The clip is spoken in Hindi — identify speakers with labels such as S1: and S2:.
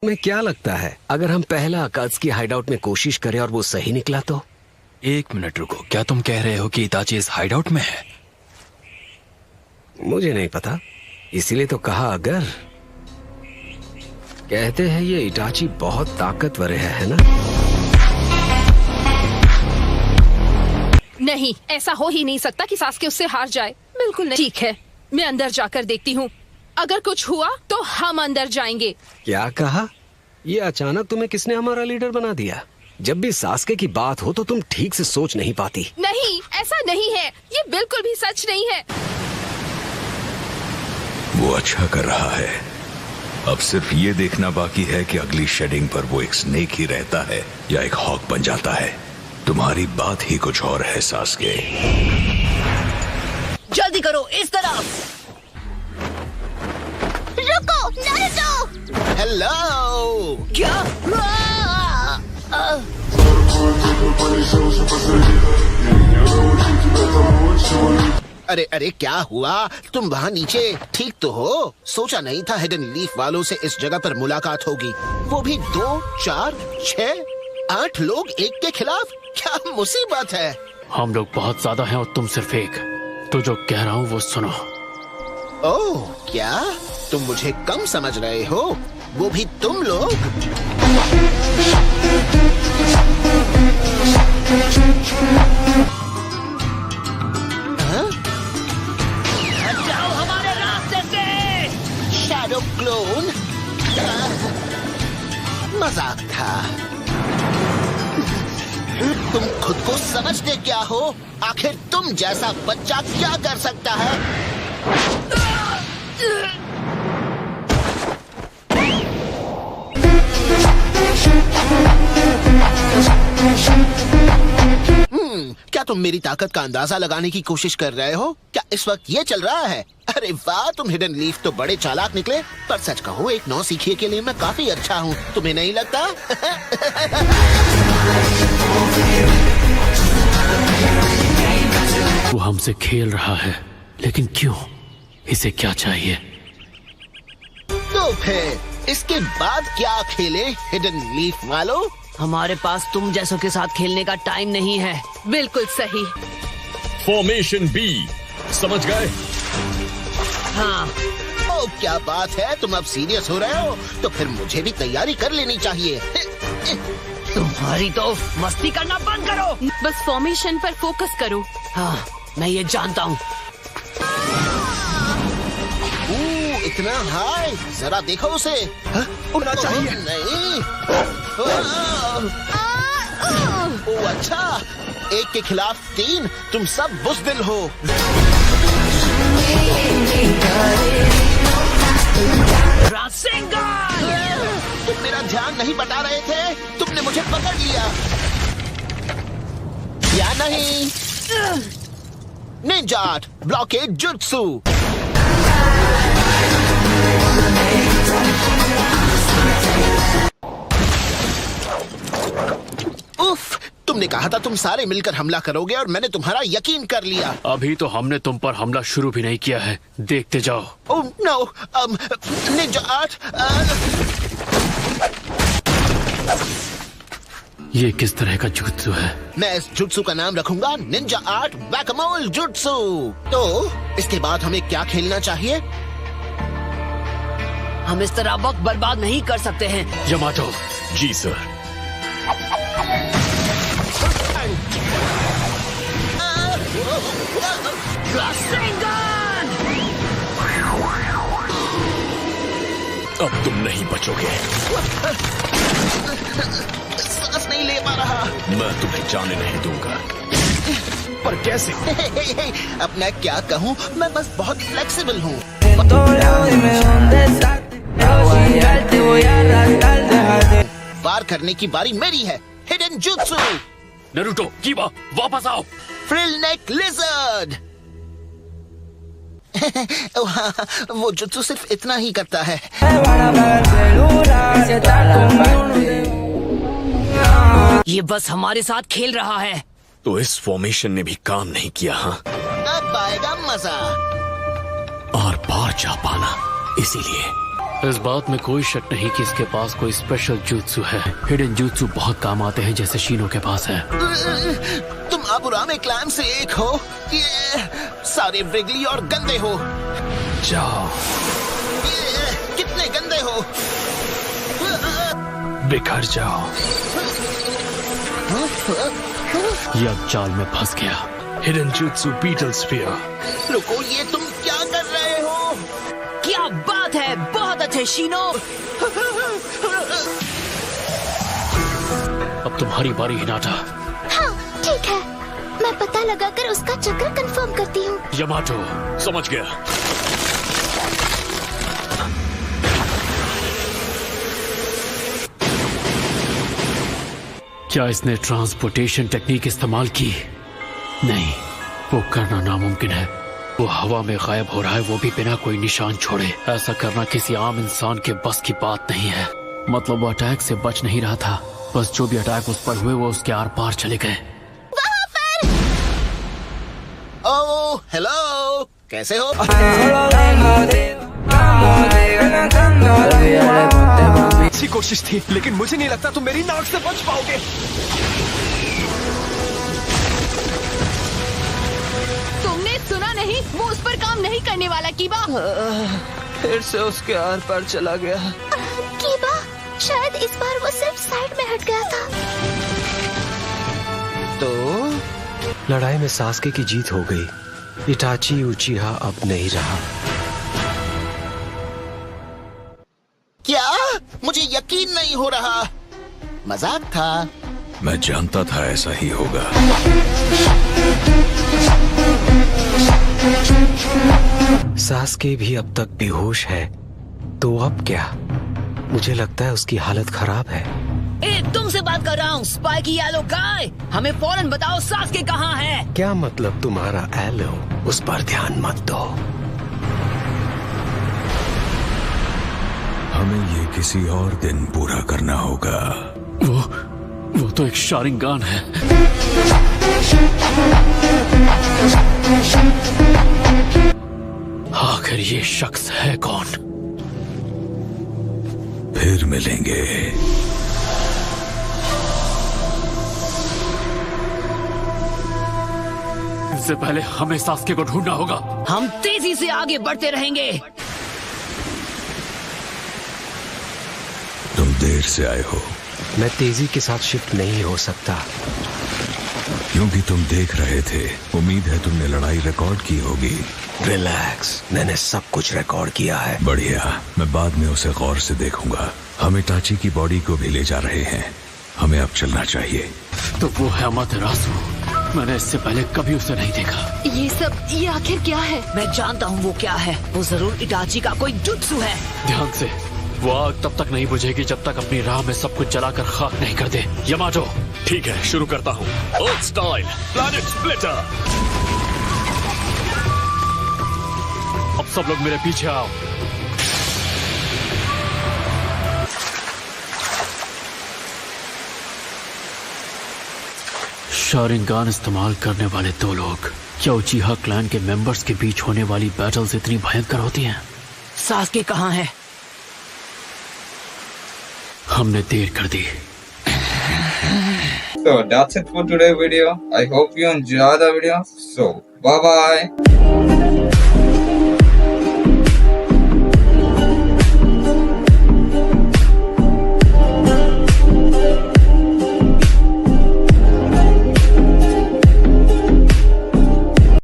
S1: तुम्हें क्या लगता है अगर हम पहला अकात्सुकी हाइडआउट में कोशिश करें और वो सही निकला तो?
S2: एक मिनट रुको, क्या तुम कह रहे हो कि इताची इस हाइडआउट में है?
S1: मुझे नहीं पता, इसीलिए तो कहा अगर। कहते हैं ये इटाची बहुत ताकतवर है ना?
S3: नहीं, ऐसा हो ही नहीं सकता कि सास्के उससे हार जाए। बिल्कुल नहीं। ठीक है, मैं अंदर जाकर देखती हूँ। अगर कुछ हुआ तो हम अंदर जाएंगे।
S1: क्या कहा? ये अचानक तुम्हें किसने हमारा लीडर बना दिया? जब भी सास्के की बात हो तो तुम ठीक से सोच नहीं पाती।
S3: नहीं, ऐसा नहीं है, ये बिल्कुल भी सच नहीं है।
S4: वो अच्छा कर रहा है। अब सिर्फ ये देखना बाकी है कि अगली शेडिंग पर वो एक स्नेक ही रहता है या एक हॉक बन जाता है। तुम्हारी बात ही कुछ और है सास्के।
S5: जल्दी करो, इस तरफ।
S6: रुको नारुतो।
S5: हेलो। क्या? अरे अरे, क्या हुआ? तुम वहाँ नीचे ठीक तो हो? सोचा नहीं था हिडन लीफ वालों से इस जगह पर मुलाकात होगी, वो भी 2, 4, 6, 8 लोग एक के खिलाफ। क्या मुसीबत है?
S7: हम लोग बहुत ज्यादा हैं और तुम सिर्फ एक। तो जो कह रहा हूँ वो सुनो।
S5: ओह, क्या तुम मुझे कम समझ रहे हो? वो भी तुम लोग?
S6: जाओ हमारे रास्ते से।
S5: Shadow clone? मजाक था। तुम खुद को समझते क्या हो? आखिर तुम जैसा बच्चा क्या कर सकता है? क्या तुम मेरी ताकत का अंदाजा लगाने की कोशिश कर रहे हो? क्या इस वक्त ये चल रहा है? अरे वाह, तुम हिडन लीफ तो बड़े चालाक निकले। पर सच कहो, एक नौसिखिए के लिए मैं काफी अच्छा हूँ, तुम्हें नहीं लगता?
S7: वो हमसे खेल रहा है, लेकिन क्यों? इसे क्या चाहिए?
S5: तो फिर इसके बाद क्या खेले हिडन लीफ वालों?
S6: हमारे पास तुम जैसों के साथ खेलने का टाइम नहीं है।
S3: बिल्कुल सही।
S8: फॉर्मेशन बी, समझ गए?
S6: हाँ।
S5: ओ, क्या बात है, तुम अब सीरियस हो रहे हो? तो फिर मुझे भी तैयारी कर लेनी चाहिए।
S6: तुम्हारी तो मस्ती करना बंद करो।
S3: बस फॉर्मेशन पर फोकस करो।
S6: हाँ, मैं ये जानता हूँ।
S5: इतना हाई, जरा देखो उसे। उड़ना चाहिए। नहीं। ओ अच्छा, एक के खिलाफ 3, तुम सब बुज़दिल हो। तुम मेरा ध्यान नहीं बता रहे थे, तुमने मुझे पकड़ लिया या नहीं? Ninja art, blockade jutsu. उफ, तुमने कहा था तुम सारे मिलकर हमला करोगे और मैंने तुम्हारा यकीन कर लिया।
S7: अभी तो हमने तुम पर हमला शुरू भी नहीं किया है, देखते जाओ।
S5: Oh no, ninja art.
S7: ये किस तरह का जुत्सु है?
S5: मैं इस जुत्सु का नाम रखूंगा निंजा आर्ट वैक-अ-मोल जुत्सु। तो इसके बाद हमें क्या खेलना चाहिए?
S6: हम इस तरह वक्त बर्बाद नहीं कर सकते हैं।
S7: यमाटो।
S8: जी सर। अब तुम नहीं बचोगे।
S5: सांस नहीं ले पा रहा।
S8: मैं तुम्हें जाने नहीं दूंगा। पर कैसे?
S5: अब मैं क्या कहूँ, मैं बस बहुत फ्लेक्सिबल हूँ। वार करने की बारी मेरी है। Hidden jutsu.
S7: नारुतो, कीबा, वापस आओ।
S5: फ्रिल नेक लिजर्ड। वो जुत्सु सिर्फ इतना ही करता है।
S6: ये बस हमारे साथ खेल रहा है।
S8: तो इस फॉर्मेशन ने भी काम नहीं किया। हाँ,
S5: अब आएगा मजा।
S8: आर पार जा पाना, इसीलिए
S7: इस बात में कोई शक नहीं कि इसके पास कोई स्पेशल jutsu है। हिडन jutsu बहुत काम आते हैं, जैसे शीनो के पास है।
S5: तुम आबुरामे क्लैन से एक हो, ये सारे व्रिगली और गंदे हो।
S2: जाओ,
S5: ये कितने गंदे हो।
S2: बिखर जाओ।
S7: ये अब जाल में फंस गया।
S2: Hidden jutsu beetle spear।
S5: रुको, ये तुम क्या कर रहे हो?
S6: क्या बात है, बहुत अच्छे शीनो।
S7: अब तुम्हारी बारी हिनाटा।
S9: हाँ ठीक है, मैं पता लगाकर उसका चक्र कंफर्म करती हूँ।
S7: यमाटो,
S8: समझ गया।
S7: क्या इसने ट्रांसपोर्टेशन टेक्निक इस्तेमाल की? नहीं, वो करना नामुमकिन है। वो हवा में गायब हो रहा है, वो भी बिना कोई निशान छोड़े। ऐसा करना किसी आम इंसान के बस की बात नहीं है। मतलब वो अटैक से बच नहीं रहा था, बस जो भी अटैक उस पर हुए वो उसके आर पार चले गए।
S5: ओह हेलो, कैसे हो?
S2: अच्छी कोशिश थी, लेकिन मुझे नहीं लगता तुम मेरी नाक से बच पाओगे।
S3: तुमने सुना नहीं? वो उस पर काम नहीं करने वाला कीबा।
S6: फिर से उसके आर पार चला गया।
S9: कीबा, शायद इस बार वो सिर्फ साइड में हट गया था।
S5: तो
S1: लड़ाई में सास्के की जीत हो गई। इटाची उचिहा अब नहीं रहा।
S5: क्या? मुझे यकीन नहीं हो रहा। मजाक था।
S4: मैं जानता था ऐसा ही होगा।
S1: सास्के भी अब तक बेहोश है, तो अब क्या? मुझे लगता है उसकी हालत खराब है।
S6: ए, तुमसे बात कर रहा हूँ, स्पाइकी येलो गाय। हमें फौरन बताओ सास्के कहाँ है।
S1: क्या मतलब तुम्हारा एलो? उस पर ध्यान मत दो।
S4: हमें ये किसी और दिन पूरा करना होगा।
S7: वो तो एक शारिंगान है। आखिर ये शख्स है कौन?
S4: फिर मिलेंगे।
S7: इससे पहले हमें सास्के को ढूंढना होगा।
S6: हम तेजी से आगे बढ़ते रहेंगे।
S4: तुम देर से आए हो।
S1: मैं तेजी के साथ शिफ्ट नहीं हो सकता।
S4: क्योंकि तुम देख रहे थे। उम्मीद है तुमने लड़ाई रिकॉर्ड की होगी।
S1: रिलैक्स, मैंने सब कुछ रिकॉर्ड किया है।
S4: बढ़िया, मैं बाद में उसे गौर से देखूंगा। हम इटाची की बॉडी को भी ले जा रहे हैं। हमें अब चलना चाहिए।
S7: तो वो है अमातेरासु। मैंने इससे पहले कभी उसे नहीं देखा।
S3: ये आखिर क्या है?
S6: मैं जानता हूँ वो क्या है। वो जरूर इटाची का कोई जुत्सु है।
S7: ध्यान से, वो आग तब तक नहीं बुझेगी जब तक अपनी राह में सब कुछ जलाकर खाक नहीं कर दे। यमाटो,
S8: ठीक है, शुरू करता हूँ। अर्थ स्टाइल प्लैनेट स्प्लिटर।
S7: अब सब लोग मेरे पीछे आओ। शारिंगान इस्तेमाल करने वाले दो लोग। क्या उचिहा क्लैन के मेंबर्स के बीच होने वाली बैटल्स इतनी भयंकर होती हैं?
S6: सास्के कहाँ है?
S7: हमने देर कर दी।
S10: So that's it for today's video. I hope you enjoyed the video. So bye bye.